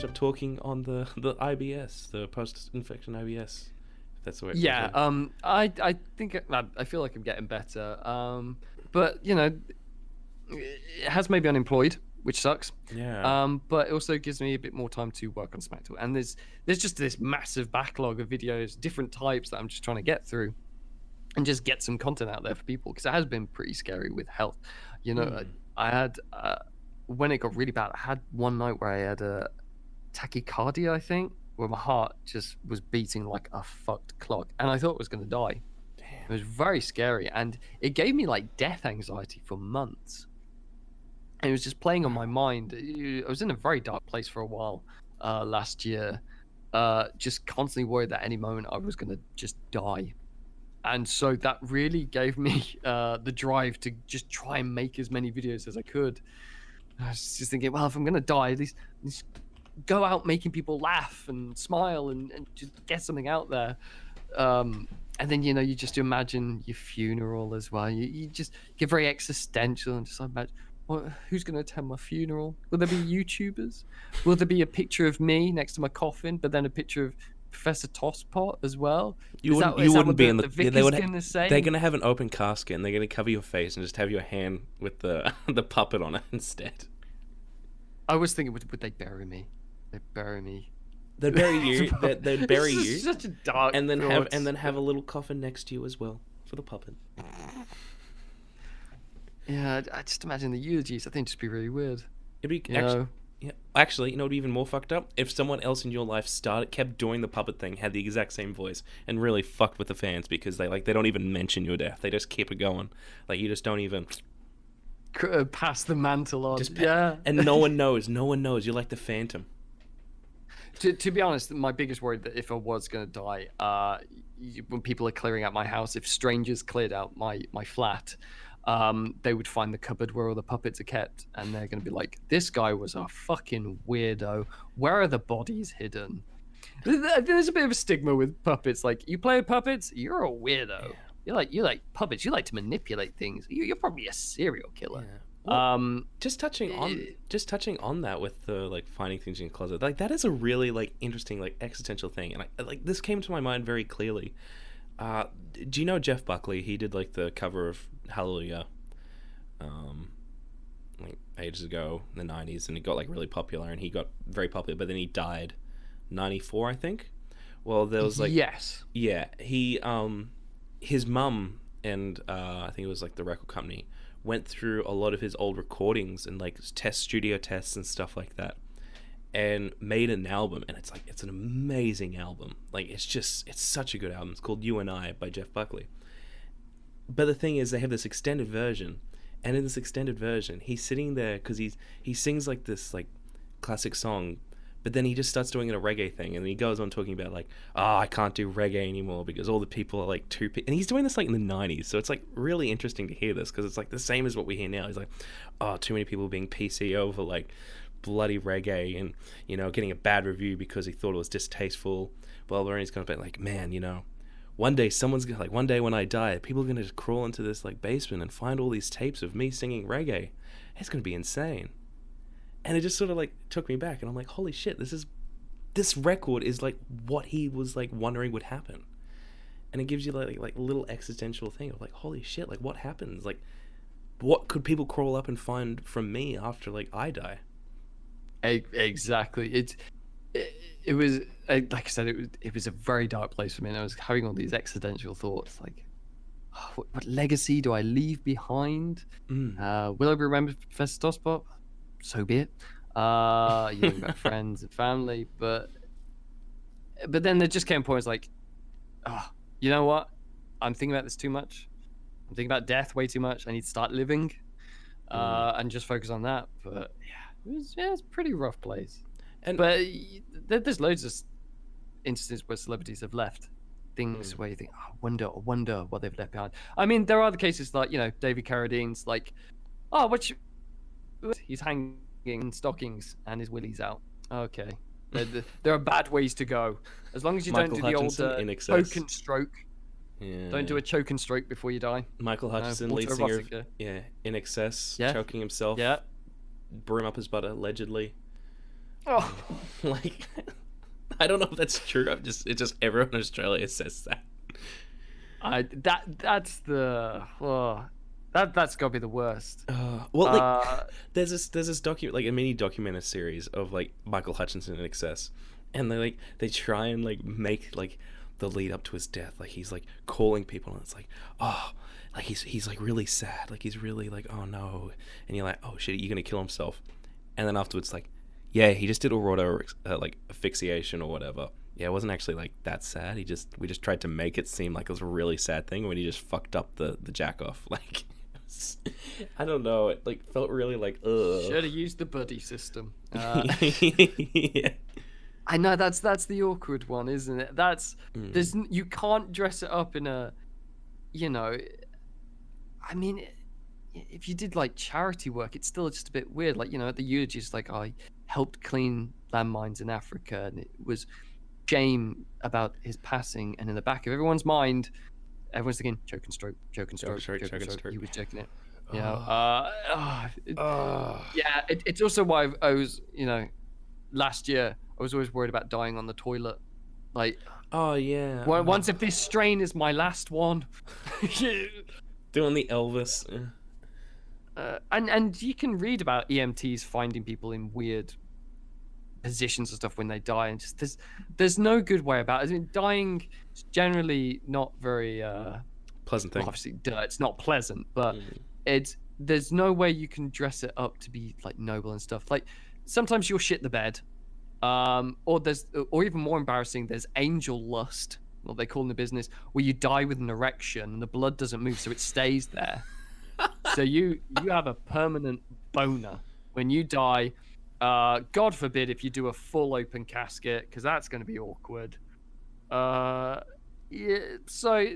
finish up talking on the IBS, the post-infection IBS. If that's the way. Yeah. I think I feel like I'm getting better. But you know, it has made me unemployed, which sucks. Yeah. But it also gives me a bit more time to work on Smackdown. And there's just this massive backlog of videos, different types that I'm just trying to get through, and just get some content out there for people, because it has been pretty scary with health. You know, I had when it got really bad, I had one night where I had a tachycardia, I think, where my heart just was beating like a fucked clock, and I thought I was going to die. It was very scary, and it gave me like death anxiety for months. And it was just playing on my mind. I was in a very dark place for a while last year, just constantly worried that any moment I was going to just die. And so that really gave me the drive to just try and make as many videos as I could. I was just thinking, well, if I'm going to die, at least go out making people laugh and smile and just get something out there. And then, you know, you just imagine your funeral as well. You just get very existential and just imagine, well, who's going to attend my funeral? Will there be YouTubers? Will there be a picture of me next to my coffin, but then a picture of Professor Tosspot as well? You wouldn't be in the vicar's they would gonna say? They're gonna have an open casket and they're gonna cover your face and just have your hand with the the puppet on it instead. I was thinking, would they bury me? They'd bury me. They'd bury you. They'd bury This you. is such a dark and then thought. have a little coffin next to you as well for the puppet. Yeah, I just imagine the eulogies. I think it'd just be really weird. It'd be You know? actually, you know, what'd be even more fucked up if someone else in your life kept doing the puppet thing, had the exact same voice, and really fucked with the fans because they don't even mention your death. They just keep it going. Like you just don't even Pass the mantle on. and no one knows. No one knows. You're like the Phantom. To be honest, my biggest worry that if I was going to die, when people are clearing out my house, if strangers cleared out my flat, they would find the cupboard where all the puppets are kept, and they're going to be like, this guy was a fucking weirdo. Where are the bodies hidden? There's a bit of a stigma with puppets. Like, you play with puppets, you're a weirdo. Yeah. You like puppets. You like to manipulate things. You're probably a serial killer. Yeah. Well, just touching on that with the like finding things in your closet, like that is a really like interesting like existential thing, and like this came to my mind very clearly. Do you know Jeff Buckley? He did like the cover of Hallelujah, like ages ago in the 90s, and he got like really popular, and he got very popular, but then he died, 94 I think. Well, there was like yes, yeah, he his mum and I think it was like the record company went through a lot of his old recordings and like studio tests and stuff like that, and made an album, and it's an amazing album. Like it's such a good album. It's called You and I by Jeff Buckley. But the thing is, they have this extended version, and in this extended version, he's sitting there because he sings like this like classic song, but then he just starts doing a reggae thing, and he goes on talking about like, oh, I can't do reggae anymore because all the people are like and he's doing this like in the 90s, so it's like really interesting to hear this because it's like the same as what we hear now. He's like, oh, too many people being PC over like bloody reggae, and you know, getting a bad review because he thought it was distasteful, blah blah. And he's going to be like, man, you know, one day when I die, people are gonna just crawl into this like basement and find all these tapes of me singing reggae. It's gonna be insane. And it just sort of like took me back, and I'm like, holy shit, this record is like what he was like wondering would happen. And it gives you like a little existential thing of like, holy shit, like what happens, like what could people crawl up and find from me after like I die? Exactly. It was like I said, it was a very dark place for me, and I was having all these existential thoughts like, oh, what legacy do I leave behind? Will I be remembered for Professor Tosspot? So be it. You've got friends and family, but then there just came points like, oh, you know what? I'm thinking about this too much. I'm thinking about death way too much. I need to start living, and just focus on that. But it's a pretty rough place. But there's loads of instances where celebrities have left things where you think, oh, I wonder what they've left behind. I mean, there are the cases like, you know, David Carradine's like, oh, he's hanging in stockings and his willy's out. Okay. There are bad ways to go. As long as you Michael don't do Hutchinson, the in old excess. choke and stroke. Yeah. Don't do a choke and stroke before you die. Michael Hutchinson, lead singer of, autoerotic. In Excess, Yeah. choking himself, Yeah. broom up his butt, allegedly. Oh, Like, I don't know if that's true. It's just everyone in Australia says that. That's gotta be the worst. Well, like, Uh, there's this like a mini documentary series of like Michael Hutchinson in excess, and they try and like make like the lead up to his death, like he's like calling people, and it's like, oh, like he's like really sad, like he's really like, oh no, and you're like, oh shit, you're gonna kill himself, and then afterwards like, yeah, he just did like asphyxiation or whatever. Yeah, it wasn't actually like that sad. We just tried to make it seem like it was a really sad thing when he just fucked up the jack off. Like, I don't know. It like felt really like ugh. should have used the buddy system. Yeah. I know that's the awkward one, isn't it? You can't dress it up in a, you know, I mean, if you did like charity work, it's still just a bit weird. Like, you know, at the eulogy, it's like, I helped clean landmines in Africa, and it was shame about his passing, and in the back of everyone's mind, everyone's thinking choke and stroke, choke and stroke, choke and stroke. He was joking it. You know, yeah. It's also why I was, you know, last year I was always worried about dying on the toilet. Like, oh yeah. Once if this strain is my last one. Doing the Elvis. And you can read about EMTs finding people in weird positions and stuff when they die, and just there's no good way about it. I mean, dying is generally not very pleasant thing. Well, obviously, it's not pleasant, but there's no way you can dress it up to be like noble and stuff. Like, sometimes you'll shit the bed, or even more embarrassing, there's angel lust, what they call in the business, where you die with an erection and the blood doesn't move, so it stays there. So you have a permanent boner when you die. God forbid if you do a full open casket, because that's going to be awkward. Yeah, so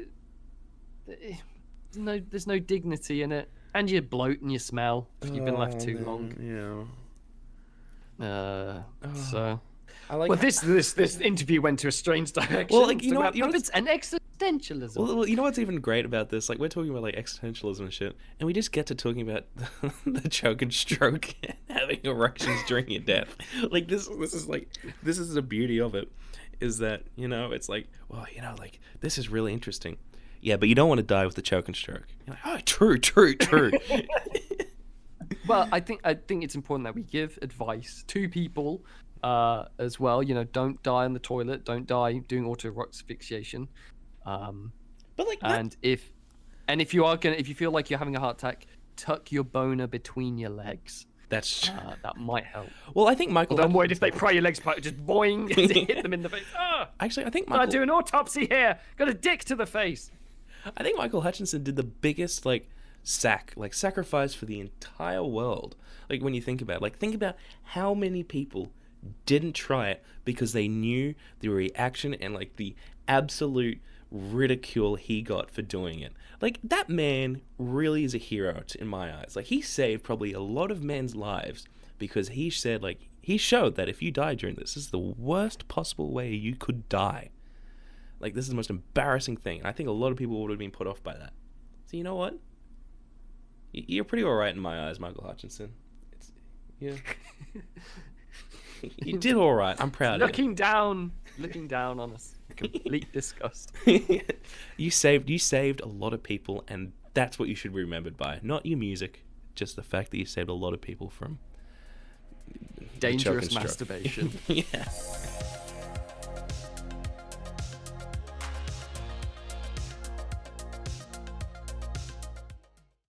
there's no dignity in it, and you bloat and you smell if you've been left too long. Yeah. So. I like. Well, this interview went to a strange direction. Well, like, you know what it's an existentialism. Well, you know what's even great about this? Like, we're talking about like existentialism and shit, and we just get to talking about the choke and stroke and having erections during your death. Like, this is the beauty of it, is that, you know, it's like, well, you know, like, this is really interesting. Yeah, but you don't want to die with the choke and stroke. You're like, oh, true. Well, I think it's important that we give advice to people as well. You know, don't die on the toilet, don't die doing autoerotic asphyxiation. But like, if you feel like you're having a heart attack, tuck your boner between your legs. That's that might help. Well, I think Michael. I'm worried if they pry your legs apart, just boing, hit them in the face. Actually, I think Michael. I do an autopsy here. Got a dick to the face. I think Michael Hutchinson did the biggest sacrifice for the entire world. Like, when you think about it, like, think about how many people didn't try it because they knew the reaction and like the absolute ridicule he got for doing it. Like, that man really is a hero in my eyes. Like, he saved probably a lot of men's lives because he said, like, he showed that if you die during this is the worst possible way you could die. Like, this is the most embarrassing thing. I think a lot of people would have been put off by that. So, you know what? You're pretty alright in my eyes, Michael Hutchinson. Yeah. You did alright. I'm proud of you. Looking down on us. Complete disgust. You saved a lot of people, and that's what you should be remembered by. Not your music, just the fact that you saved a lot of people from dangerous masturbation. Yeah.